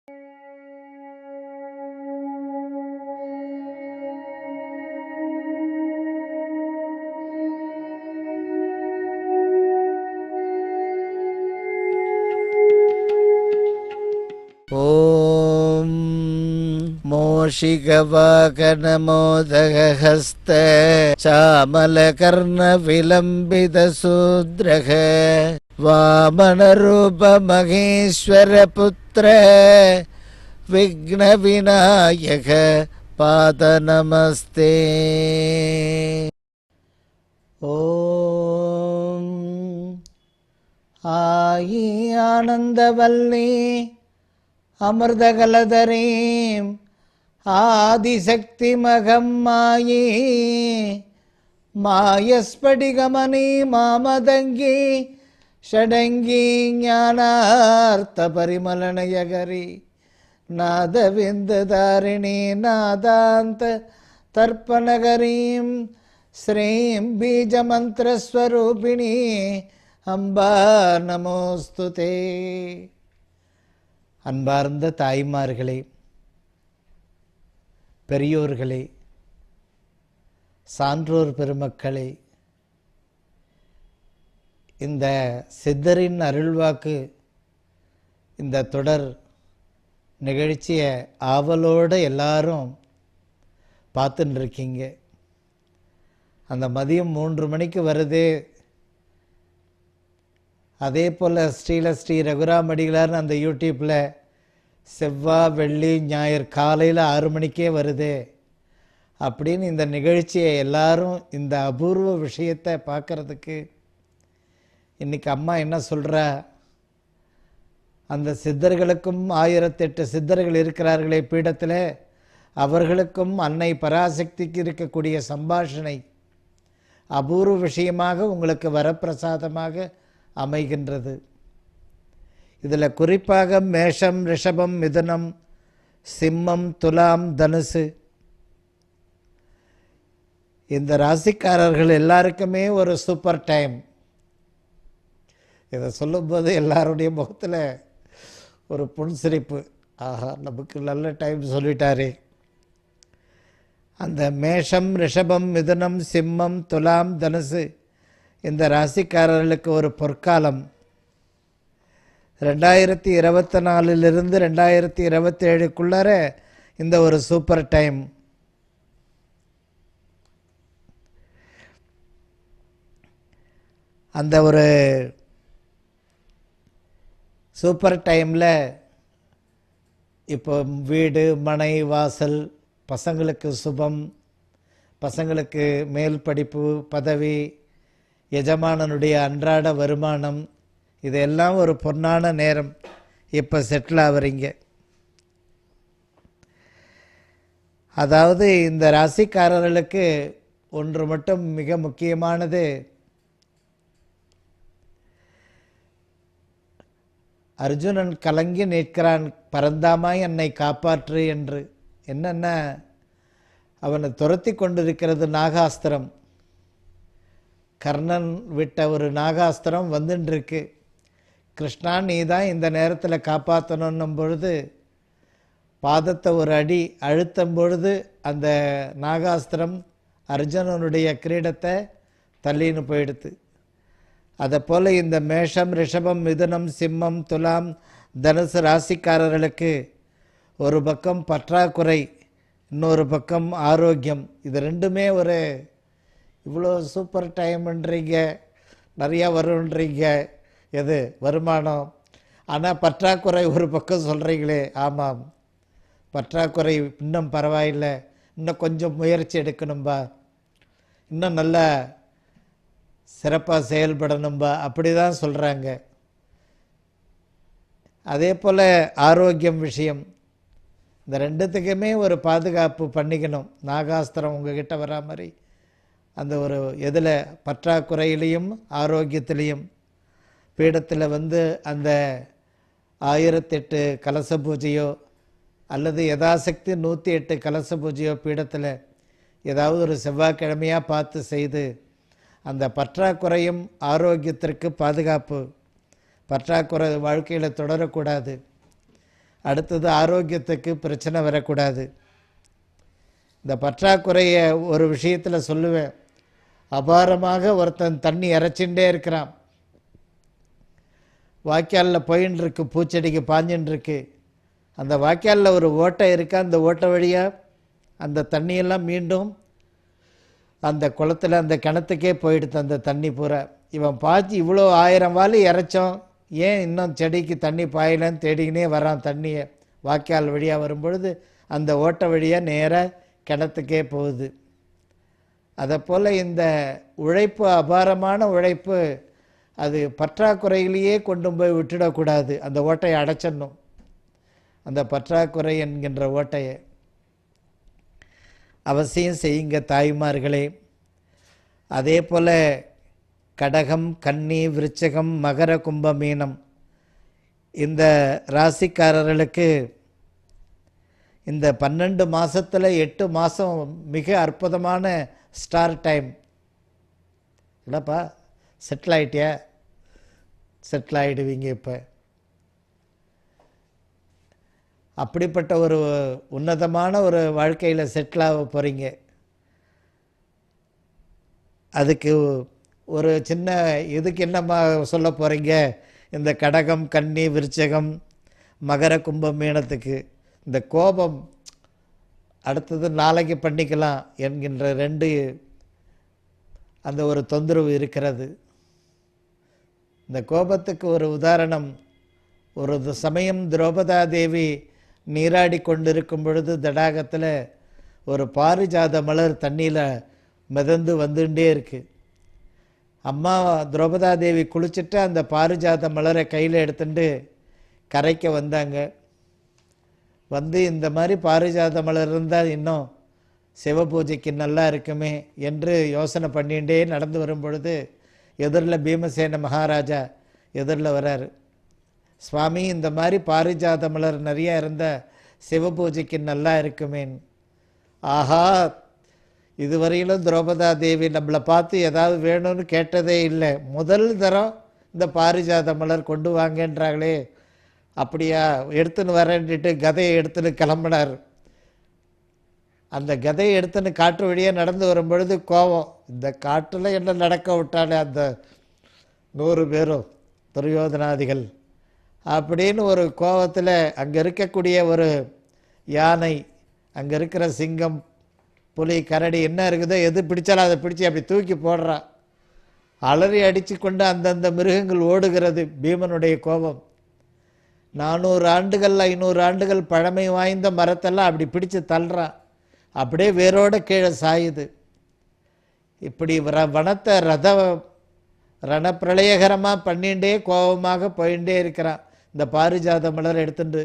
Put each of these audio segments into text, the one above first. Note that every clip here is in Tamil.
ஓம் மூஷிகவாகனமோதகஹஸ்த சாமலகர்ண விலம்பித சூத்ரக வாமனரூப மகேஸ்வர புத்திர விக்ன விநாயக பாத நமஸ்தே. ஓம் ஆயி ஆனந்தவல்லி அமிர்தகலதரீம் ஆதிசக்தி மகம் மாயே மாயஸ்படிகமணி மாமதங்கி ஷடங்கி ஞானார்த்த பரிமலனயகரி நாதவிந்ததாரிணி நாதாந்த தர்ப்பணகரீம் ஸ்ரீம் பீஜமந்திரஸ்வரூபிணி அம்பா நமோஸ்துதே. அன்பார்ந்த தாய்மார்களே, பெரியோர்களே, சான்றோர் பெருமக்களே, இந்த சித்தரின் அருள்வாக்கு இந்த தொடர் நிகழ்ச்சியை ஆவலோடு எல்லாரும் பார்த்துன்னு இருக்கீங்க. அந்த மதியம் 3 மணிக்கு வருது. அதே போல் ஸ்ரீ ரகுராம் அடிகளார்னு அந்த யூடியூப்பில் செவ்வாய் வெள்ளி ஞாயிறு காலையில் 6 மணிக்கே வருது அப்படின்னு இந்த நிகழ்ச்சியை எல்லாரும் இந்த அபூர்வ விஷயத்தை பார்க்குறதுக்கு இன்றைக்கி அம்மா என்ன சொல்கிறா, அந்த சித்தர்களுக்கும் 1008 சித்தர்கள் இருக்கிறார்களே பீடத்தில், அவர்களுக்கும் அன்னை பராசக்திக்கு இருக்கக்கூடிய சம்பாஷணை அபூர்வ விஷயமாக உங்களுக்கு வரப்பிரசாதமாக அமைகின்றது. இதில் குறிப்பாக மேஷம், ரிஷபம், மிதுனம், சிம்மம், துலாம், தனுசு இந்த ராசிக்காரர்கள் எல்லாருக்குமே ஒரு சூப்பர் டைம். இதை சொல்லும்போது எல்லாருடைய முகத்தில் ஒரு புன்சிரிப்பு. ஆஹா, நமக்கு நல்ல டைம் சொல்லிட்டாரே. அந்த மேஷம், ரிஷபம், மிதுனம், சிம்மம், துலாம், தனுசு இந்த ராசிக்காரர்களுக்கு ஒரு பொற்காலம். 2024 2027 இந்த ஒரு சூப்பர் டைம். அந்த ஒரு சூப்பர் டைமில் இப்போ வீடு, மனை, வாசல், பசங்களுக்கு சுபம், பசங்களுக்கு மேல் படிப்பு, பதவி, எஜமானனுடைய அன்றாட வருமானம், இதெல்லாம் ஒரு பொன்னான நேரம். இப்போ செட்டில் ஆகிறீங்க. அதாவது இந்த ராசிக்காரர்களுக்கு ஒன்று மட்டும் மிக முக்கியமானது, அர்ஜுனன் கலங்கி நிற்கிறான், பரந்தாமாய் என்னை காப்பாற்று என்று. என்னென்ன அவனை துரத்தி கொண்டிருக்கிறது நாகாஸ்திரம். கர்ணன் விட்ட ஒரு நாகாஸ்திரம் வந்துட்டுருக்கு. கிருஷ்ணா, நீ தான் இந்த நேரத்தில் காப்பாற்றணும் பொழுது பாதத்தை ஒரு அடி அழுத்தும் பொழுது அந்த நாகாஸ்திரம் அர்ஜுனனுடைய கிரீடத்தை தள்ளின்னு போயிடுது. அதை போல் இந்த மேஷம், ரிஷபம், மிதுனம், சிம்மம், துலாம், தனுசு ராசிக்காரர்களுக்கு ஒரு பக்கம் பற்றாக்குறை, இன்னொரு பக்கம் ஆரோக்கியம். இது ரெண்டுமே ஒரு இவ்வளோ சூப்பர் டைம்ன்றீங்க, நிறையா வரும்ன்றீங்க, எது வருமானம். ஆனால் பற்றாக்குறை ஒரு பக்கம் சொல்கிறீங்களே. ஆமாம், பற்றாக்குறை இன்னும் பரவாயில்லை, இன்னும் கொஞ்சம் முயற்சி எடுக்கணும்பா, இன்னும் நல்லா சிறப்பாக செயல்படணும்பா, அப்படி தான் சொல்கிறாங்க. அதே போல் ஆரோக்கியம் விஷயம், இந்த ரெண்டுத்துக்குமே ஒரு பாதுகாப்பு பண்ணிக்கணும். நாகாஸ்திரம் உங்ககிட்ட வரா மாதிரி அந்த ஒரு எதில் பற்றாக்குறையிலையும் ஆரோக்கியத்திலையும் பீடத்தில் அந்த 1008 கலச பூஜையோ அல்லது யதாசக்தி 108 கலச பூஜையோ பீடத்தில் ஏதாவது ஒரு செவ்வாய்க்கிழமையாக பார்த்து செய்து அந்த பற்றாக்குறையும் ஆரோக்கியத்திற்கு பாதுகாப்பு. பற்றாக்குறை வாழ்க்கையில் தொடரக்கூடாது. அடுத்தது ஆரோக்கியத்துக்கு பிரச்சனை வரக்கூடாது. இந்த பற்றாக்குறையை ஒரு விஷயத்தில் சொல்லுவேன். அபாரமாக ஒருத்தன் தண்ணி இறைச்சின்றே இருக்கிறான். வாய்க்காலில் போயின்னு இருக்கு, பூச்செடிக்கு பாஞ்சுன்னு இருக்கு. அந்த வாய்க்காலில் ஒரு ஓட்டை இருக்கா, அந்த ஓட்டை வழியாக அந்த தண்ணியெல்லாம் மீண்டும் அந்த குளத்தில் அந்த கிணத்துக்கே போயிடுது அந்த தண்ணி பூரா. இவன் பாய்ச்சி இவ்வளோ 1000 வாலி இறைச்சோம், ஏன் இன்னும் செடிக்கு தண்ணி பாயலன்னு தேடிக்கினே வரான். தண்ணியை வாய்க்கால் வழியாக வரும்பொழுது அந்த ஓட்டை வழியாக நேராக கிணத்துக்கே போகுது. அதை போல் இந்த உழைப்பு, அபாரமான உழைப்பு, அது பற்றாக்குறையிலேயே கொண்டு போய் விட்டுடக்கூடாது. அந்த ஓட்டையை அடைச்சிடணும், அந்த பற்றாக்குறை என்கின்ற ஓட்டையை. அவசியம் செய்யுங்க தாய்மார்களே. அதே போல் கடகம், கன்னி, விருச்சகம், மகர, கும்ப, மீனம் இந்த ராசிக்காரர்களுக்கு இந்த 12 மாதத்தில் 8 மாதம் மிக அற்புதமான ஸ்டார் டைம். இல்லைப்பா, செட்டில் ஆகிட்டியா? செட்டில் ஆகிடுவீங்க. இப்போ அப்படிப்பட்ட ஒரு உன்னதமான ஒரு வாழ்க்கையில் செட்டில் ஆக போகிறீங்க. அதுக்கு ஒரு சின்ன இதுக்கு என்னம்மா சொல்ல போகிறீங்க? இந்த கடகம், கன்னி, விருச்சகம், மகர, கும்பம், மீனத்துக்கு இந்த கோபம் அடுத்தது நாளைக்கு பண்ணிக்கலாம் என்கின்ற 2 அந்த ஒரு தொந்தரவு இருக்கிறது. இந்த கோபத்துக்கு ஒரு உதாரணம், ஒரு சமயம் திரௌபதா தேவி நீராடி கொண்டிருக்கும் பொழுது தடாகத்தில் ஒரு பாரிஜாத மலர் தண்ணியில் மிதந்து வந்துட்டே இருக்கு. அம்மா திரௌபதா தேவி குளிச்சுட்டு அந்த பாரிஜாத மலரை கையில் எடுத்துட்டு கரைக்க வந்தாங்க. வந்து இந்த மாதிரி பாரிஜாத மலர் இருந்தால் இன்னும் சிவ பூஜைக்கு நல்லா இருக்குமே என்று யோசனை பண்ணிகிட்டே நடந்து வரும் பொழுது எதிரில் பீமசேன மகாராஜா எதிரில் வராரு. சுவாமி, இந்த மாதிரி பாரிஜாத மலர் நிறையா இருந்தால் சிவ பூஜைக்கு நல்லா இருக்குமேன்னு. ஆஹா, இதுவரையிலும் திரௌபதா தேவி நம்மளை பார்த்து ஏதாவது வேணும்னு கேட்டதே இல்லை. முதல் தரம் இந்த பாரிஜாத மலர் கொண்டு வாங்கன்றாங்களே, அப்படியா, எடுத்துன்னு வரேன்ட்டு கதையை எடுத்துன்னு கிளம்பினார். அந்த கதையை எடுத்துன்னு காட்டு வழியாக நடந்து வரும்பொழுது கோபம், இந்த காட்டில் என்ன நடக்க விட்டாலே அந்த 100 பேரும் துரியோதனாதிகள் அப்படின்னு ஒரு கோபத்தில் அங்கே இருக்கக்கூடிய ஒரு யானை, அங்கே இருக்கிற சிங்கம், புலி, கரடி என்ன இருக்குதோ எது பிடிச்சாலும் அதை பிடிச்சி அப்படி தூக்கி போடுறான். அலறி அடித்து கொண்டு அந்தந்த மிருகங்கள் ஓடுகிறது. பீமனுடைய கோபம் 400 ஆண்டுகள் 500 ஆண்டுகள் பழமை வாய்ந்த மரத்தெல்லாம் அப்படி பிடிச்சு தள்ளுறான். அப்படியே வேரோட கீழே சாயுது. இப்படி வனத்தை ரணப்பிரளயகரமாக பண்ணிகிட்டே கோபமாக போயிட்டே இருக்கிறான். இந்த பாரிஜாத மலர் எடுத்துட்டு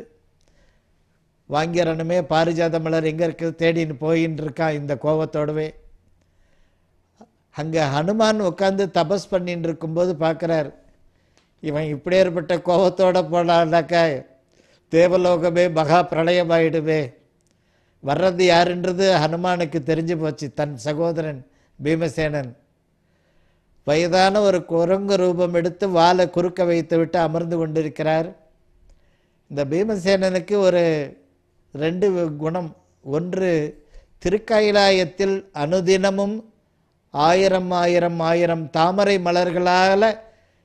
வாங்கிறனுமே, பாரிஜாத மலர் எங்கே இருக்குது தேடின்னு போயின்னு இருக்கான் இந்த கோபத்தோடவே. அங்கே ஹனுமான் உட்காந்து தபஸ் பண்ணின்னு இருக்கும்போது பார்க்குறார், இவன் இப்படி ஏற்பட்ட கோபத்தோடு போனாக்கா தேவலோகமே மகா பிரளயமாயிடுவே. வர்றது யாருன்றது ஹனுமானுக்கு தெரிஞ்சு போச்சு. தன் சகோதரன் பீமசேனன் வயதான ஒரு குரங்கு ரூபம் எடுத்து வாளை குறுக்க வைத்து விட்டு அமர்ந்து கொண்டிருக்கிறார். இந்த பீமசேனனுக்கு ஒரு 2 குணம். ஒன்று, திருக்கைலாயத்தில் அனுதினமும் 1000 தாமரை மலர்களால்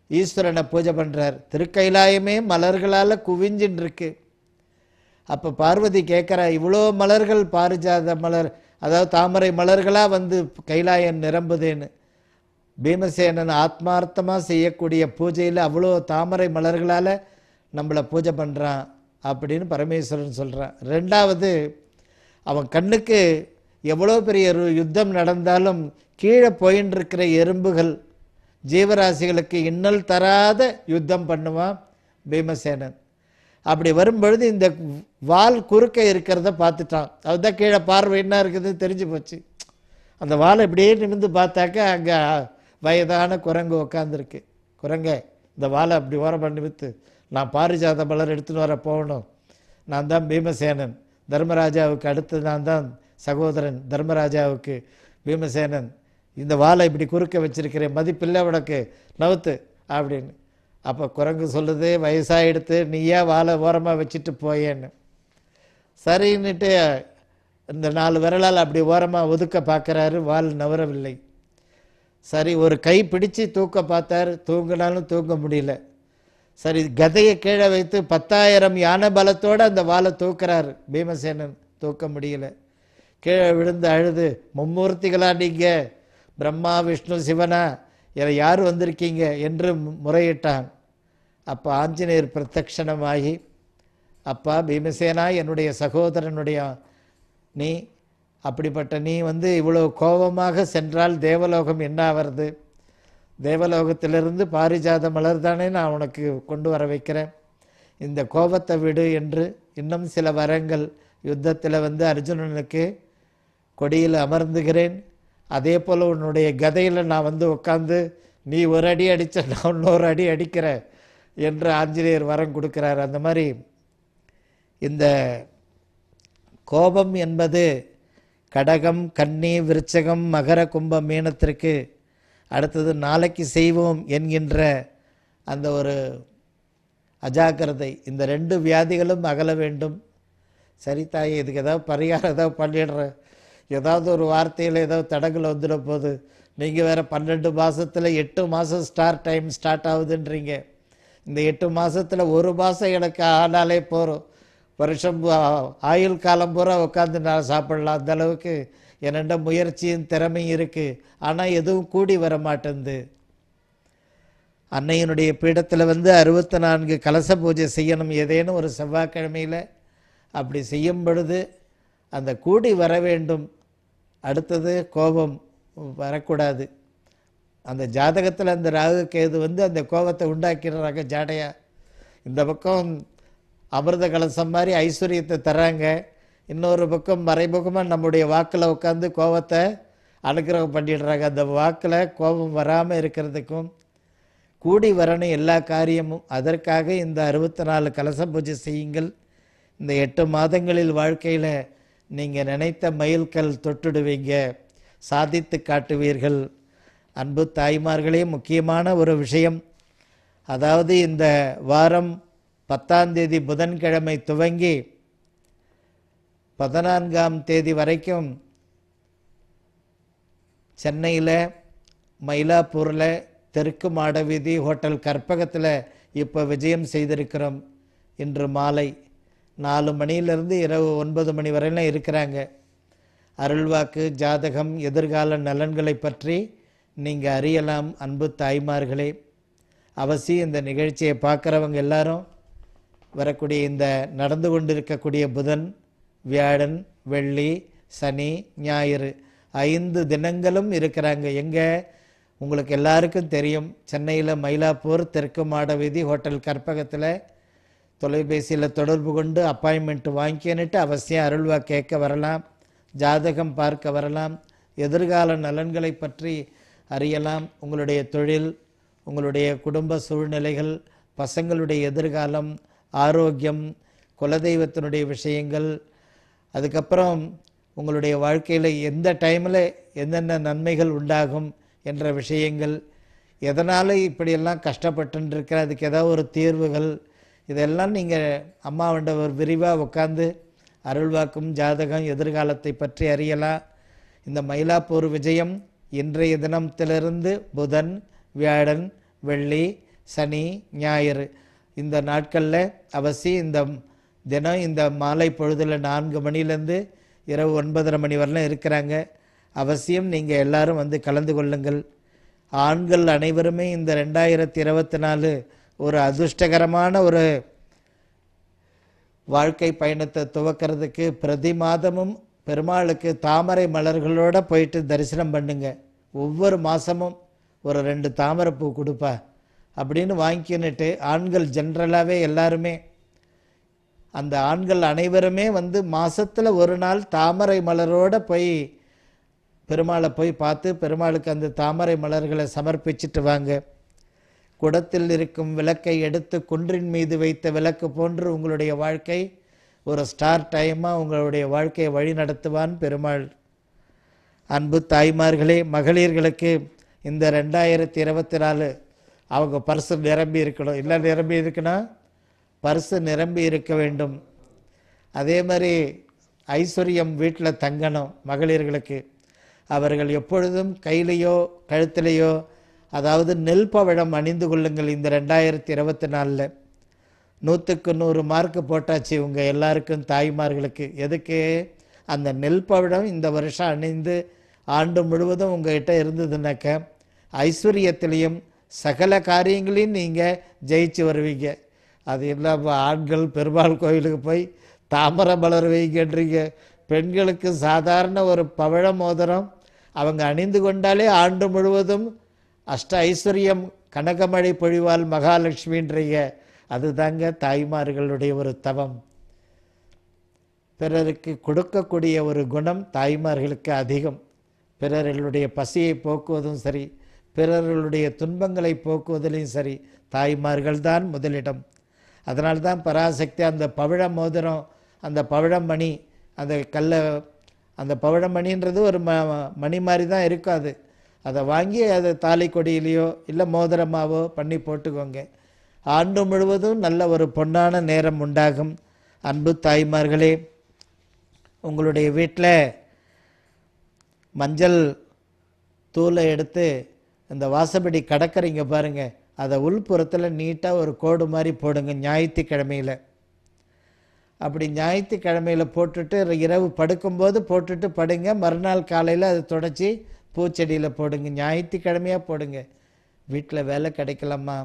ஈஸ்வரனை பூஜை பண்ணுறார். திருக்கைலாயமே மலர்களால் குவிஞ்சின்னு இருக்கு. அப்போ பார்வதி கேட்குறா, இவ்வளோ மலர்கள் பாரிஜாத மலர், அதாவது தாமரை மலர்களாக வந்து கைலாயம் நிரம்புதேன்னு. பீமசேனன் ஆத்மார்த்தமாக செய்யக்கூடிய பூஜையில் அவ்வளோ தாமரை மலர்களால் நம்மளை பூஜை பண்ணுறான் அப்படின்னு பரமேஸ்வரன் சொல்கிறான். 2வது, அவன் கண்ணுக்கு எவ்வளோ பெரிய யுத்தம் நடந்தாலும் கீழே போயின்னு இருக்கிற எறும்புகள், ஜீவராசிகளுக்கு இன்னல் தராத யுத்தம் பண்ணுவான் பீமசேனன். அப்படி வரும்பொழுது இந்த வால் குறுக்க இருக்கிறத பார்த்துட்டான். அதுதான் கீழே பார்வை என்ன இருக்குதுன்னு தெரிஞ்சு போச்சு. அந்த வாலை இப்படியே நிமிர்ந்து பார்த்தாக்கா அங்கே வயதான குரங்கு உட்காந்துருக்கு. குரங்கே, இந்த வாலை அப்படி ஓரம் பண்ணி விற்று நான் பாரிஜாத மலர் எடுத்துன்னு வர போகணும். நான் தான் பீமசேனன், தர்மராஜாவுக்கு அடுத்து நான் தான் சகோதரன் தர்மராஜாவுக்கு பீமசேனன். இந்த வாலை இப்படி குறுக்க வச்சிருக்கிறேன், மதிப்பில்லை உனக்கு, நவுத்து அப்படின்னு. அப்போ குரங்கு சொல்லுது, வயசாகிடுத்து, நீயா வாழை ஓரமாக வச்சுட்டு போயேன்னு. சரின்னுட்டு இந்த 4 விரலால் அப்படி ஓரமாக ஒதுக்க பார்க்குறாரு, வால் நவரவில்லை. சரி, ஒரு கை பிடிச்சு தூக்க பார்த்தார், தூங்கினாலும் தூங்க முடியல. சரி, கதையை கீழே வைத்து 10,000 யானை பலத்தோடு அந்த வாளை தூக்குறாரு பீமசேனன், தூக்க முடியல. கீழே விழுந்து அழுது, மும்மூர்த்திகளா நீங்கள், பிரம்மா விஷ்ணு சிவனா, யார் வந்திருக்கீங்க என்று முறையிட்டான். அப்போ ஆஞ்சநேயர் பிரத்யக்ஷணமாகி, அப்பா பீமசேனா, என்னுடைய சகோதரனுடைய நீ, அப்படிப்பட்ட நீ இவ்வளோ கோபமாக சென்றால் தேவலோகம் என்ன ஆகிறது? தேவலோகத்திலிருந்து பாரிஜாத மலர் தானே நான் உனக்கு கொண்டு வர வைக்கிறேன், இந்த கோபத்தை விடு என்று இன்னும் சில வரங்கள் யுத்தத்தில் அர்ஜுனனுக்கு கொடியில் அமர்ந்துகிறேன், அதே போல் உன்னுடைய கதையில் நான் உட்காந்து நீ ஒரு அடி அடித்த நான் இன்னொரு அடி அடிக்கிறேன் என்று ஆஞ்சநேயர் வரம் கொடுக்கிறார். அந்த மாதிரி இந்த கோபம் என்பது கடகம், கன்னி, விருச்சகம், மகர, கும்பம், மீனத்திற்கு அடுத்தது நாளைக்கு செய்வோம் என்கின்ற அந்த ஒரு அஜாக்கிரதை, இந்த 2 வியாதிகளும் அகல வேண்டும். சரி தாயே, இதுக்கு ஏதாவது பரிகாரம் ஏதாவது பண்ணிடுறேன், ஏதாவது ஒரு வார்த்தையில் ஏதாவது தடங்கள் வந்துட போகுது, நீங்கள் வேறு 12 மாதத்தில் 8 மாதம் டைம் ஸ்டார்ட் ஆகுதுன்றீங்க. இந்த 8 மாதத்தில் 1 மாதம் எனக்கு ஆனாலே போகிறோம், வருஷம் ஆயுள் காலம் பூரா உட்காந்து நான் சாப்பிடலாம், அந்த அளவுக்கு என்னென்ன முயற்சியும் திறமையும் இருக்குது. ஆனால் எதுவும் கூடி வர மாட்டேங்குது. அன்னையினுடைய பீடத்தில் 64 கலச பூஜை செய்யணும் ஏதேனும் ஒரு செவ்வாய்க்கிழமையில். அப்படி செய்யும் பொழுது அந்த கூடி வர வேண்டும். அடுத்தது கோபம் வரக்கூடாது. அந்த ஜாதகத்தில் அந்த ராகு கேது அந்த கோபத்தை உண்டாக்கிடுறாங்க ஜாடையா. இந்த பக்கம் அமிர்த கலசம் மாதிரி ஐஸ்வர்யத்தை தராங்க, இன்னொரு பக்கம் மறைமுகமாக நம்முடைய வாக்கில் உட்காந்து கோபத்தை அனுக்கிரகம் பண்ணிடுறாங்க. அந்த வாக்கில் கோபம் வராமல் இருக்கிறதுக்கும் கூடி வரணும் எல்லா காரியமும். அதற்காக இந்த 64 கலச பூஜை செய்யுங்கள். இந்த 8 மாதங்களில் வாழ்க்கையில் நீங்கள் நினைத்த மைல்கல் தொட்டுடுவீங்க, சாதித்து காட்டுவீர்கள். அன்பு தாய்மார்களே, முக்கியமான ஒரு விஷயம், அதாவது இந்த வாரம் 10ஆம் தேதி புதன்கிழமை துவங்கி 14ஆம் தேதி வரைக்கும் சென்னையில் மயிலாப்பூரில் தெற்கு மாடவீதி ஹோட்டல் கற்பகத்தில் இப்போ விஜயம் செய்திருக்கிறோம். இன்று மாலை 4 மணியிலிருந்து இரவு 9 மணி வரையிலும் இருக்கிறாங்க. அருள்வாக்கு, ஜாதகம், எதிர்கால நலன்களை பற்றி நீங்கள் அறியலாம். அன்பு தாய்மார்களே, அவசியம் இந்த நிகழ்ச்சியை பார்க்குறவங்க எல்லாரும் வரக்கூடிய இந்த நடந்து கொண்டிருக்கக்கூடிய புதன், வியாழன், வெள்ளி, சனி, ஞாயிறு 5 தினங்களும் இருக்கிறாங்க. எங்கே உங்களுக்கு எல்லாருக்கும் தெரியும், சென்னையில் மயிலாப்பூர் தெற்கு மாடவீதி ஹோட்டல் கற்பகத்தில் தொலைபேசியில் தொடர்பு கொண்டு அப்பாயின்மெண்ட் வாங்கிக்கிட்டு அவசியம் அருள்வா கேட்க வரலாம், ஜாதகம் பார்க்க வரலாம், எதிர்கால நலன்களை பற்றி அறியலாம். உங்களுடைய தொழில், உங்களுடைய குடும்ப சூழ்நிலைகள், பசங்களுடைய எதிர்காலம், ஆரோக்கியம், குலதெய்வத்தினுடைய விஷயங்கள், அதுக்கப்புறம் உங்களுடைய வாழ்க்கையில் எந்த டைமில் என்னென்ன நன்மைகள் உண்டாகும் என்ற விஷயங்கள், எதனால் இப்படியெல்லாம் கஷ்டப்பட்டுருக்கிற அதுக்கு ஏதாவது ஒரு தீர்வுகள், இதெல்லாம் நீங்கள் அம்மாவண்ட ஒரு விரிவாக உட்காந்து அருள்வாக்கும், ஜாதகம், எதிர்காலத்தை பற்றி அறியலாம். இந்த மயிலாப்பூர் விஜயம் இன்றைய தினத்திலிருந்து புதன், வியாழன், வெள்ளி, சனி, ஞாயிறு இந்த நாட்களில் அவசியம் இந்த தினம் இந்த மாலை பொழுதில் 4 மணிலேருந்து இரவு 9:30 மணி வரலாம் இருக்கிறாங்க. அவசியம் நீங்கள் எல்லாரும் கலந்து கொள்ளுங்கள். ஆண்கள் அனைவருமே இந்த 2024 ஒரு அதிர்ஷ்டகரமான ஒரு வாழ்க்கை பயணத்தை துவக்கிறதுக்கு பிரதி மாதமும் பெருமாளுக்கு தாமரை மலர்களோடு போயிட்டு தரிசனம் பண்ணுங்க. ஒவ்வொரு மாதமும் ஒரு 2 தாமரை பூ கொடுப்பா அப்படின்னு வாங்கிக்கின்னுட்டு ஆண்கள் ஜென்ரலாகவே எல்லாருமே, அந்த ஆண்கள் அனைவருமே மாதத்தில் ஒரு நாள் தாமரை மலரோடு போய் பெருமாளை போய் பார்த்து பெருமாளுக்கு அந்த தாமரை மலர்களை சமர்ப்பிச்சுட்டு வாங்க. குடத்தில் இருக்கும் விளக்கை எடுத்து குன்றின் மீது வைத்த விளக்கு போன்று உங்களுடைய வாழ்க்கை ஒரு ஸ்டார் டைமாக உங்களுடைய வாழ்க்கையை வழி நடத்துவான் பெருமாள். அன்பு தாய்மார்களே, மகளிர்களுக்கு இந்த 2024 அவங்க பர்ஸு நிரம்பி இருக்கணும். இல்லை நிரம்பி இருக்குன்னா பர்ஸு நிரம்பி இருக்க வேண்டும். அதே மாதிரி ஐஸ்வர்யம் வீட்டில் தங்கணும். மகளிர்களுக்கு அவர்கள் எப்பொழுதும் கையிலையோ கழுத்திலையோ அதாவது நெல் பவழம் அணிந்து கொள்ளுங்கள். இந்த 2024 100க்கு 100 மார்க்கு போட்டாச்சு உங்கள் எல்லாருக்கும், தாய்மார்களுக்கு. எதுக்கு? அந்த நெல் பவழம் இந்த வருஷம் அணிந்து ஆண்டு முழுவதும் உங்கள்கிட்ட இருந்ததுனாக்க ஐஸ்வர்யத்திலையும் சகல காரியங்களையும் நீங்கள் ஜெயிச்சு வருவீங்க. அது இல்லாமல் ஆண்கள் பெருமாள் கோயிலுக்கு போய் தாமரை மலர் வைக்கின்றீங்க. பெண்களுக்கு சாதாரண ஒரு பவழ மோதிரம் அவங்க அணிந்து கொண்டாலே ஆண்டு முழுவதும் அஷ்ட ஐஸ்வர்யம் கனகமழை பொழிவாள் மகாலட்சுமின்றீங்க. அதுதாங்க தாய்மார்களுடைய ஒரு தவம். பிறருக்கு கொடுக்கக்கூடிய ஒரு குணம் தாய்மார்களுக்கு அதிகம். பிறர்களுடைய பசியை போக்குவதும் சரி, பிறர்களுடைய துன்பங்களை போக்குவதிலையும் சரி, தாய்மார்கள் தான் முதலிடம். அதனால்தான் பராசக்தி அந்த பவழ மோதிரம், அந்த பவழமணி, அந்த அந்த பவழமணின்றது ஒரு மணி மாதிரி தான் இருக்காது. அதை வாங்கி அதை தாலி கொடியிலையோ இல்லை மோதிரமாவோ பண்ணி போட்டுக்கோங்க. ஆண்டு முழுவதும் நல்ல ஒரு பொன்னான நேரம் உண்டாகும். அன்பு தாய்மார்களே, உங்களுடைய வீட்டில் மஞ்சள் தூளை எடுத்து இந்த வாசப்படி கடற்கரைங்க பாருங்கள், அதை உள்புறத்தில் நீட்டாக ஒரு கோடு மாதிரி போடுங்க. ஞாயிற்றுக்கிழமையில் அப்படி ஞாயிற்றுக்கிழமையில் போட்டுட்டு இரவு படுக்கும்போது போட்டுட்டு படுங்க. மறுநாள் காலையில் அதை தொடச்சி பூச்செடியில் போடுங்க. ஞாயிற்றுக்கிழமையாக போடுங்க. வீட்டில் வேலை கிடைக்கலம்மா,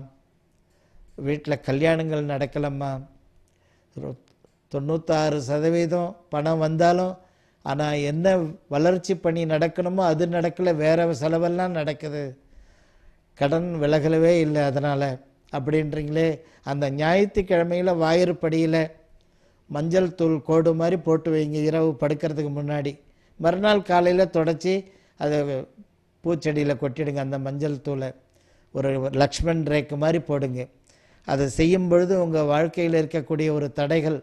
வீட்டில் கல்யாணங்கள் நடக்கலம்மா, 96% பணம் வந்தாலும் ஆனால் என்ன வளர்ச்சி பணி நடக்கணுமோ அது நடக்கலை, வேறு செலவெல்லாம் நடக்குது, கடன் விலகலவே இல்லை, அதனால் அப்படின்றீங்களே. அந்த ஞாயிற்றுக்கிழமையில் வாயிற்படியில் மஞ்சள் தூள் கோடு மாதிரி போட்டு வைங்க இரவு படுக்கிறதுக்கு முன்னாடி. மறுநாள் காலையில் தொடச்சி அதை பூச்செடியில் கொட்டிடுங்க. அந்த மஞ்சள் தூளை ஒரு லக்ஷ்மண் ரேக்கு மாதிரி போடுங்க. அதை செய்யும் பொழுது உங்கள் வாழ்க்கையில் இருக்கக்கூடிய ஒரு தடைகள்,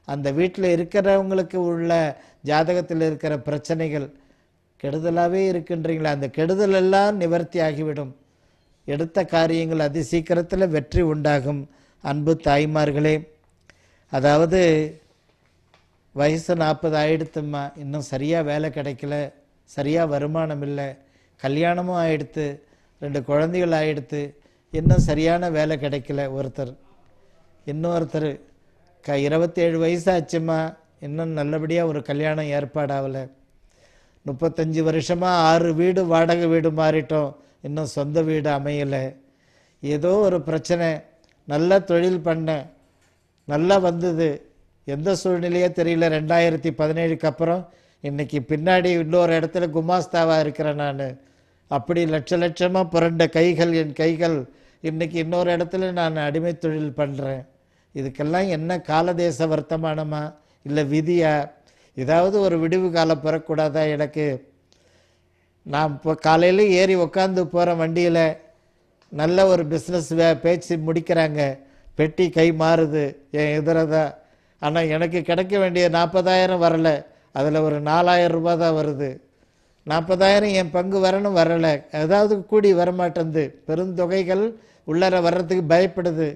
அந்த வீட்டில் இருக்கிறவங்களுக்கு உள்ள ஜாதகத்தில் இருக்கிற பிரச்சனைகள் கெடுதலாகவே இருக்கின்றீங்களா, அந்த கெடுதல் எல்லாம் நிவர்த்தி ஆகிவிடும். எடுத்த காரியங்கள் அதி சீக்கிரத்தில் வெற்றி உண்டாகும். அன்பு தாய்மார்களே, அதாவது வயசு 40 ஆகிடுத்தும்மா, இன்னும் சரியாக வேலை கிடைக்கல, சரியாக வருமானம் இல்லை, கல்யாணமும் ஆகிடுத்து, 2 குழந்தைகள் ஆகிடுத்து, இன்னும் சரியான வேலை கிடைக்கல ஒருத்தர். இன்னொருத்தர் 27 வயசு ஆச்சுமா, இன்னும் நல்லபடியாக ஒரு கல்யாணம் ஏற்பாடாகலை. 35 வருஷமாக 6 வீடு வாடகை வீடு மாறிட்டோம், இன்னும் சொந்த வீடு அமையலை. ஏதோ ஒரு பிரச்சனை. நல்ல தொழில் பண்ண, நல்லா வந்தது, எந்த சூழ்நிலையே தெரியல. 2017க்கு அப்புறம் இன்றைக்கி பின்னாடி இன்னொரு இடத்துல குமாஸ்தாவாக இருக்கிறேன் நான். அப்படி லட்சமாக புரண்ட கைகள், என் கைகள் இன்றைக்கி இன்னொரு இடத்துல நான் அடிமை தொழில் பண்ணுறேன். இதுக்கெல்லாம் என்ன காலதேச வர்த்தமானமா இல்லை விதியா? ஏதாவது ஒரு விடிவு காலம் பெறக்கூடாதா எனக்கு? நான் இப்போ காலையில் ஏறி உட்காந்து போகிற வண்டியில் நல்ல ஒரு பிஸ்னஸ் பேச்சு முடிக்கிறாங்க, பெட்டி கை மாறுது என் எதிரதான். ஆனால் எனக்கு கிடைக்க வேண்டிய 40,000 வரலை, அதில் ஒரு 4,000 ரூபா தான் வருது. 40,000 என் பங்கு வரணும், வரலை, ஏதாவது கூடி வரமாட்டேங்குது. பெருந்தொகைகள் உள்ளர வர்றதுக்கு பயப்படுது.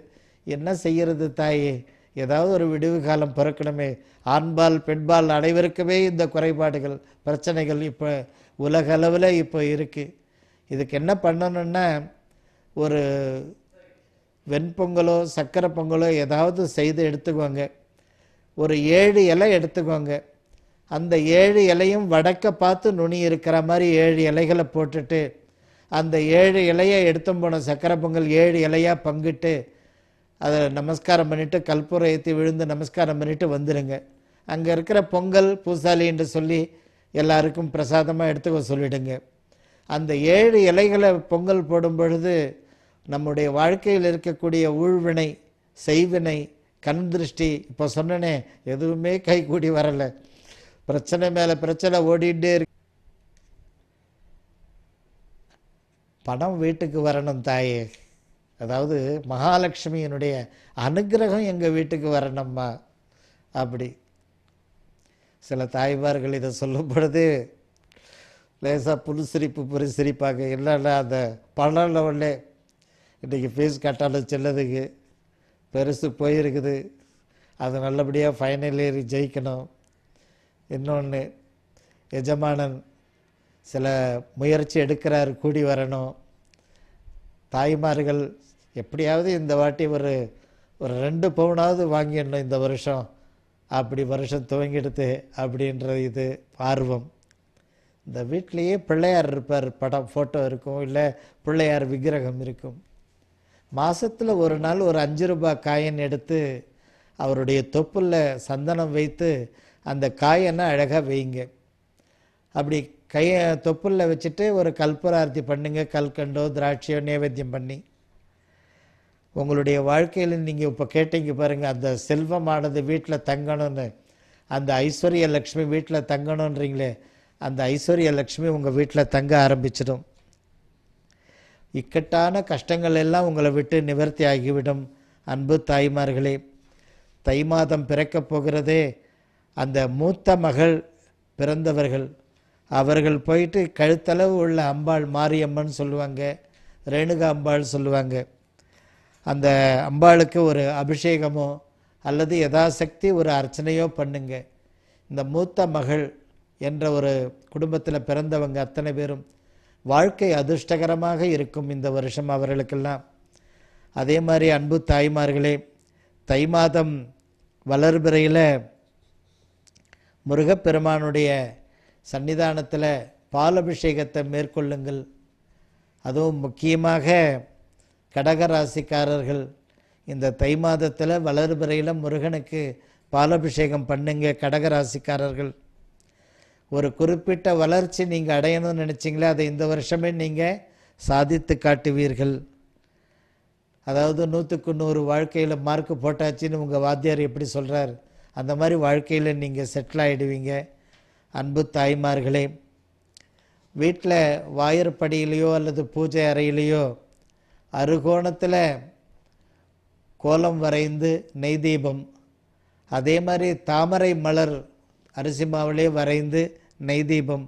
என்ன செய்கிறது தாயே? ஏதாவது ஒரு விடிவு காலம் பிறக்கணுமே. ஆண்பால் பெண்பால் அனைவருக்குமே இந்த குறைபாடுகள் பிரச்சனைகள் இப்போ உலக அளவில் இப்போ இருக்குது. இதுக்கு என்ன பண்ணணுன்னா, ஒரு வெண்பொங்கலோ சக்கரை பொங்கலோ ஏதாவது செய்து எடுத்துக்கோங்க. ஒரு 7 இலை எடுத்துக்கோங்க. அந்த 7 இலையும் வடக்க பார்த்து நுனி இருக்கிற மாதிரி 7 இலைகளை போட்டுட்டு, அந்த 7 இலையை எடுத்து போன சக்கரை பொங்கல் 7 இலையாக பங்கிட்டு அதை நமஸ்காரம் பண்ணிவிட்டு கற்பூரம் ஏற்றி விழுந்து நமஸ்காரம் பண்ணிவிட்டு வந்துடுங்க. அங்கே இருக்கிற பொங்கல் பூசாலி என்று சொல்லி எல்லாருக்கும் பிரசாதமாக எடுத்துக்க சொல்லிவிடுங்க. அந்த 7 இலைகளை பொங்கல் போடும் பொழுது நம்முடைய வாழ்க்கையில் இருக்கக்கூடிய ஊழ்வினை, செய்வினை, கண் திருஷ்டி, இப்போ சொன்னனே எதுவுமே கைகூடி வரலை. பிரச்சனை மேலே பிரச்சனை ஓடிட்டே இருக்கு. பணம் வீட்டுக்கு வரணும் தாயே, அதாவது மகாலட்சுமியினுடைய அனுகிரகம் எங்கள் வீட்டுக்கு வரணும்மா. அப்படி சில தாய்மார்கள் இதை சொல்லும் பொழுது லேசாக புது சிரிப்பு புரிசிரிப்பாங்க. இல்லைன்னா அந்த பணம்ல இன்றைக்கி ஃபீஸ் கட்டாலும் செல்லதுக்கு பெருசு போயிருக்குது, அது நல்லபடியாக ஃபைனல் இயர் ஜெயிக்கணும். இன்னொன்று, எஜமானன் சில முயற்சி எடுக்கிறார், கூடி வரணும். தாய்மார்கள் எப்படியாவது இந்த வாட்டி ஒரு 2 பவுனாவது வாங்கிடணும் இந்த வருஷம், அப்படி வருஷம் துவங்கிடுது அப்படின்ற இது ஆர்வம். இந்த வீட்டிலையே பிள்ளையார் இருப்பார், படம் ஃபோட்டோ இருக்கும், இல்லை பிள்ளையார் விக்கிரகம் இருக்கும். மாதத்தில் ஒரு நாள் ஒரு 5 ரூபாய் காயின் எடுத்து அவருடைய தொப்புல சந்தனம் வைத்து அந்த காயனை அழகாக வைங்க. அப்படி தொப்புல வச்சுட்டு ஒரு கற்பூரார்த்தி பண்ணுங்க, கல்கண்டோ திராட்சையோ நைவேத்தியம் பண்ணி. உங்களுடைய வாழ்க்கையில் நீங்கள் இப்போ கேட்டீங்க பாருங்கள், அந்த செல்வமானது வீட்டில் தங்கணும்னு, அந்த ஐஸ்வர்ய லக்ஷ்மி வீட்டில் தங்கணுன்றீங்களே, அந்த ஐஸ்வர்ய லக்ஷ்மி உங்கள் வீட்டில் தங்க ஆரம்பிச்சிடும். இக்கட்டான கஷ்டங்கள் எல்லாம் உங்களை விட்டு நிவர்த்தி ஆகிவிடும். அன்பு தாய்மார்களே, தை மாதம் பிறக்கப் போகிறதே, அந்த மூத்த மகள் பிறந்தவர்கள் அவர்கள் போயிட்டு கழுத்தளவு உள்ள அம்பாள் மாரியம்மன் சொல்லுவாங்க, ரேணுகா அம்பாள் சொல்லுவாங்க. அந்த அம்பாளுக்கு ஒரு அபிஷேகமோ அல்லது யதாசக்தி ஒரு அர்ச்சனையோ பண்ணுங்க. இந்த மூத்த மகள் என்ற ஒரு குடும்பத்தில் பிறந்தவங்க அத்தனை பேரும் வாழ்க்கை அதிர்ஷ்டகரமாக இருக்கும் இந்த வருஷம் அவர்களுக்கெல்லாம். அதே மாதிரி அன்பு தாய்மார்களே, தை மாதம் வளர்பிறையில் முருகப்பெருமானுடைய சன்னிதானத்தில் பாலபிஷேகத்தை மேற்கொள்ளுங்கள். அதுவும் முக்கியமாக கடகராசிக்காரர்கள் இந்த தை மாதத்தில் வளர்பிறையில் முருகனுக்கு பாலபிஷேகம் பண்ணுங்க. கடகராசிக்காரர்கள் ஒரு குறிப்பிட்ட வளர்ச்சி நீங்கள் அடையணும்னு நினச்சிங்களே, அதை இந்த வருஷமே நீங்கள் சாதித்து காட்டுவீர்கள். அதாவது 100க்கு 100 வாழ்க்கையில் மார்க்கு போட்டாச்சுன்னு உங்கள் வாத்தியார் எப்படி சொல்கிறார், அந்த மாதிரி வாழ்க்கையில் நீங்கள் செட்டில் ஆகிடுவீங்க. அன்பு தாய்மார்களே, வீட்டில் வாயிற்படியிலையோ அல்லது பூஜை அறையிலையோ அறுகோணத்தில் கோலம் வரைந்து நெய் தீபம், அதே மாதிரி தாமரை மலர் அரிசி மாவிலே வரைந்து நெய் தீபம்,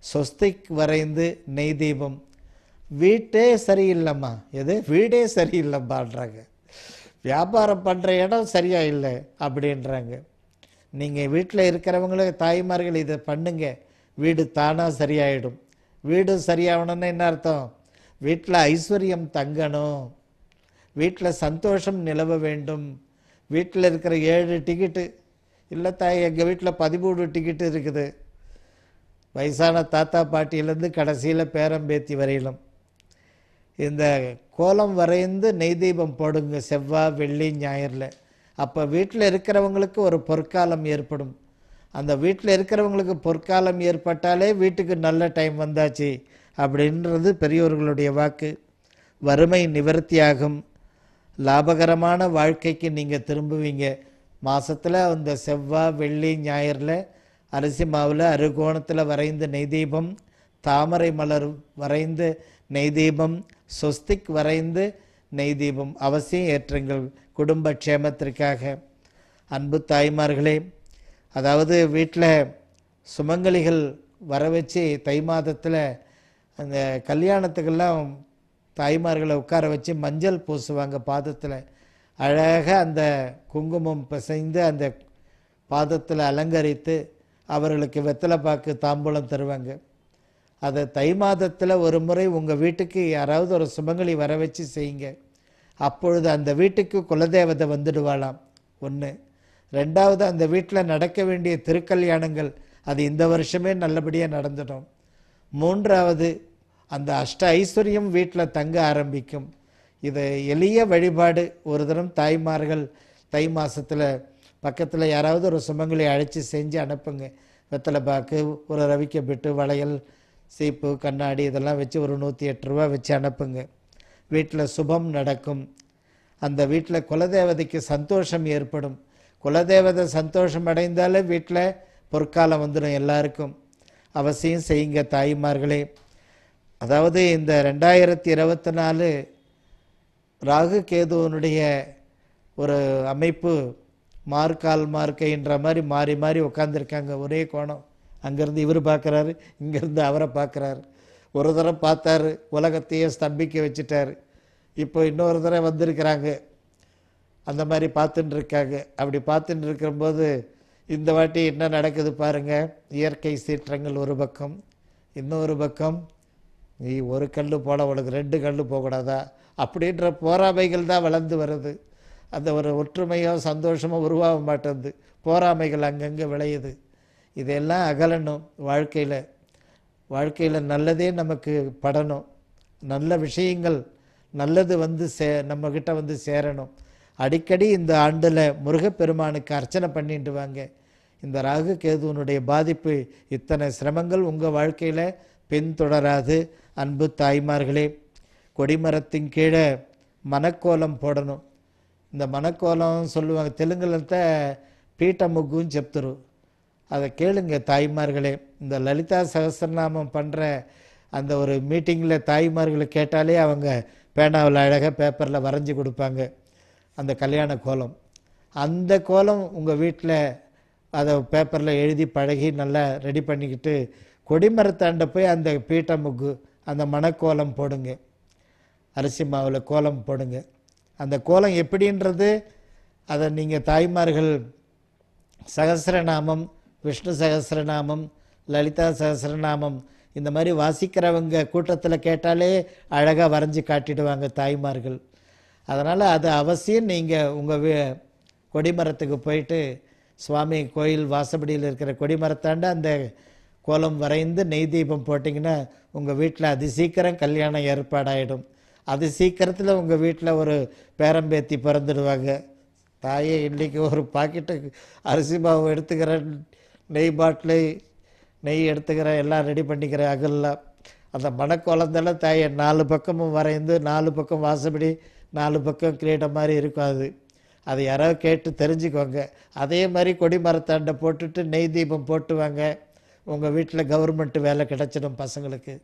சொஸ்திக் வரைந்து நெய் தீபம். வீட்டே சரியில்லைம்மா, எது வீடே சரியில்லைம்பான்றாங்க, வியாபாரம் பண்ணுற இடம் சரியா இல்லை அப்படின்றாங்க. நீங்கள் வீட்டில் இருக்கிறவங்களுக்கு தாய்மார்கள் இதை பண்ணுங்க, வீடு தானாக சரியாயிடும். வீடு சரியாகணும்னு என்ன அர்த்தம்? வீட்டில் ஐஸ்வர்யம் தங்கணும், வீட்டில் சந்தோஷம் நிலவ வேண்டும். வீட்டில் இருக்கிற 7 டிக்கெட்டு இல்லை தாய், எங்கள் வீட்டில் 13 டிக்கெட்டு இருக்குது, வயசான தாத்தா பாட்டியிலேருந்து கடைசியில் பேரம்பேத்தி வரையிலும். இந்த கோலம் வரைந்து நெய் தீபம் போடுங்க செவ்வாய் வெள்ளி ஞாயிறில். அப்போ வீட்டில் இருக்கிறவங்களுக்கு ஒரு பொற்காலம் ஏற்படும். அந்த வீட்டில் இருக்கிறவங்களுக்கு பொற்காலம் ஏற்பட்டாலே வீட்டுக்கு நல்ல டைம் வந்தாச்சு அப்படின்றது பெரியோர்களுடைய வாக்கு. வறுமை நிவர்த்தியாகும், லாபகரமான வாழ்க்கைக்கு நீங்கள் திரும்புவீங்க. மாதத்தில் அந்த செவ்வாய் வெள்ளி ஞாயிறில் அரிசி மாவில் அறுகோணத்தில் வரைந்து நெய் தீபம், தாமரை மலர் வரைந்து நெய் தீபம், சொஸ்திக் வரைந்து நெய் தீபம் அவசியம் ஏற்றுங்கள் குடும்ப க்ஷேமத்திற்காக. அன்பு தாய்மார்களே, அதாவது வீட்டில் சுமங்கலிகள் வர வச்சு தை மாதத்தில் அந்த கல்யாணத்துக்கெல்லாம் தாய்மார்களை உட்கார வச்சு மஞ்சள் பூசுவாங்க பாதத்தில். அழகாக அந்த குங்குமம் பிசைந்து அந்த பாதத்தில் அலங்கரித்து அவர்களுக்கு வெத்தலை பாக்கு தாம்பூலம் தருவாங்க. அதை தை மாதத்தில் ஒரு முறை உங்கள் வீட்டுக்கு யாராவது ஒரு சுமங்கலி வர வச்சு செய்யுங்க. அப்பொழுது அந்த வீட்டுக்கு குலதேவதை வந்துடுவாளாம். 1. 2வது, அந்த வீட்டில் நடக்க வேண்டிய திருக்கல்யாணங்கள் அது இந்த வருஷமே நல்லபடியாக நடந்துடும். 3வது, அந்த அஷ்ட ஐஸ்வர்யம் வீட்டில் தங்க ஆரம்பிக்கும். இது எளிய வழிபாடு. ஒரு தரம் தாய்மார்கள் தை மாதத்தில் பக்கத்தில் யாராவது ஒரு சுமங்கலி அழைச்சி செஞ்சு அனுப்புங்க. வெத்தலை பாக்கு, ஒரு ரவிக்கை பிட்டு, வளையல், சீப்பு, கண்ணாடி இதெல்லாம் வச்சு ஒரு 108 ரூபா வச்சு அனுப்புங்க. வீட்டில் சுபம் நடக்கும். அந்த வீட்டில் குலதேவதைக்கு சந்தோஷம் ஏற்படும். குலதேவதை சந்தோஷம் அடைந்தாலே வீட்டில் பொற்காலம் வந்துடும் எல்லாருக்கும். அவசியம் செய்யுங்க தாய்மார்களே. அதாவது இந்த 2024 ராகு கேதுவனுடைய ஒரு அமைப்பு மார்க்கால் மார்க்கைன்ற மாதிரி மாறி மாறி உட்காந்துருக்காங்க. ஒரே கோணம், அங்கேருந்து இவர் பார்க்குறாரு, இங்கேருந்து அவரை பார்க்குறாரு. ஒரு தரம் பார்த்தாரு, உலகத்தையே ஸ்தம்பிக்க வச்சுட்டார். இப்போ இன்னொரு தடவை வந்திருக்கிறாங்க, அந்த மாதிரி பார்த்துட்டு இருக்காங்க. அப்படி பார்த்துட்டு இருக்கும்போது இந்த வாட்டி என்ன நடக்குது பாருங்க. இயற்கை சீற்றங்கள் ஒரு பக்கம், இன்னொரு பக்கம் நீ ஒரு கல் போட உனக்கு 2 கல் போகக்கூடாதா அப்படின்ற போராமைகள் தான் வளர்ந்து வருது. அந்த ஒரு ஒற்றுமையோ சந்தோஷமோ உருவாக மாட்டேங்குது, போராமைகள் அங்கங்கே விளையுது. இதெல்லாம் அகலணும். வாழ்க்கையில் நல்லதே நமக்கு படணும், நல்ல விஷயங்கள் நல்லது வந்து நம்மக்கிட்ட வந்து சேரணும். அடிக்கடி இந்த ஆண்டில் முருகப்பெருமானுக்கு அர்ச்சனை பண்ணிட்டு வாங்க. இந்த ராகு கேதுவனுடைய பாதிப்பு, இத்தனை சிரமங்கள் உங்கள் வாழ்க்கையில் பின்தொடராது. அன்பு தாய்மார்களே, கொடிமரத்தின் கீழே மனக்கோலம் போடணும். இந்த மனக்கோலம் சொல்லுவாங்க, தெலுங்குலத்தை பீட்ட முக்குன்னு చెప్తారు. அதை கேளுங்க தாய்மார்களே. இந்த லலிதா சகஸ்ரநாமம் பண்ணுற அந்த ஒரு மீட்டிங்கில் தாய்மார்களை கேட்டாலே அவங்க பேனாவில் அழகாக பேப்பரில் வரைஞ்சி கொடுப்பாங்க அந்த கல்யாண கோலம். அந்த கோலம் உங்கள் வீட்டில் அதை பேப்பரில் எழுதி பழகி நல்லா ரெடி பண்ணிக்கிட்டு கொடிமரத்தாண்ட போய் அந்த பீட்ட முக்கு அந்த மணக்கோலம் போடுங்க. அரிசி மாவில் கோலம் போடுங்க. அந்த கோலம் எப்படின்றது அதை நீங்கள் தாய்மார்கள் சகஸ்ரநாமம், விஷ்ணு சகஸ்ரநாமம், லலிதா சகஸ்ரநாமம் இந்த மாதிரி வாசிக்கிறவங்க கூட்டத்தில் கேட்டாலே அழகாக வரைஞ்சி காட்டிடுவாங்க தாய்மார்கள். அதனால் அது அவசியம் நீங்கள் உங்கள் கொடிமரத்துக்கு போயிட்டு சுவாமி கோயில் வாசப்படியில் இருக்கிற கொடிமரத்தாண்ட அந்த கோலம் வரைந்து நெய் தீபம் போட்டிங்கன்னா உங்கள் வீட்டில் அதி சீக்கிரம் கல்யாணம் ஏற்பாடாயிடும். அது சீக்கிரத்தில் உங்கள் வீட்டில் ஒரு பேரம்பேத்தி பிறந்துடுவாங்க. தாயே இன்றைக்கி ஒரு பாக்கெட்டு அரிசி மாவு எடுத்துக்கிறேன், நெய் பாட்டில் நெய் எடுத்துக்கிறேன், எல்லாம் ரெடி பண்ணிக்கிறேன் அகல்லாம். அந்த மணக்கோலந்தெல்லாம் தாயை 4 பக்கமும் வரைந்து 4 பக்கம் வாசப்படி 4 பக்கம் கிரீட மாதிரி இருக்கும். அதை யாராவது கேட்டு தெரிஞ்சுக்கோங்க. அதே மாதிரி கொடிமரத்தாண்டை போட்டுட்டு நெய் தீபம் போட்டுவாங்க. உங்கள் வீட்டில் கவர்மெண்ட் வேலை கிடைச்சிடும், பசங்களுக்கு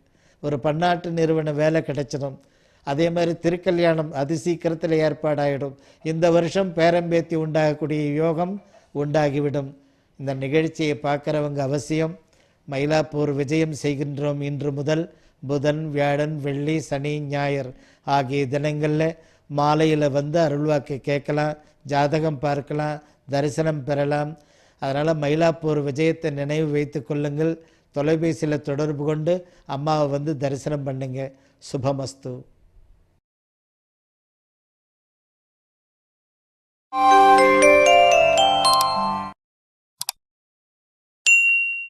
ஒரு பன்னாட்டு நிறுவன வேலை கிடைச்சிடும். அதே மாதிரி திருக்கல்யாணம் அதி சீக்கிரத்தில் ஏற்பாடாயிடும். இந்த வருஷம் பேரம்பேத்தி உண்டாகக்கூடிய யோகம் உண்டாகிவிடும். இந்த நிகழ்ச்சியை பார்க்குறவங்க அவசியம் மயிலாப்பூர் விஜயம் செய்கின்றோம். இன்று முதல் புதன், வியாழன், வெள்ளி, சனி, ஞாயிறு ஆகிய தினங்களில் மாலையில் வந்து அருள்வாக்கு கேட்கலாம், ஜாதகம் பார்க்கலாம், தரிசனம் பெறலாம். அதனால் மயிலாப்பூர் விஜயத்தை நினைவு வைத்து கொள்ளுங்கள். தொலைபேசியில் தொடர்பு கொண்டு அம்மாவை வந்து தரிசனம் பண்ணுங்க. சுபமஸ்து.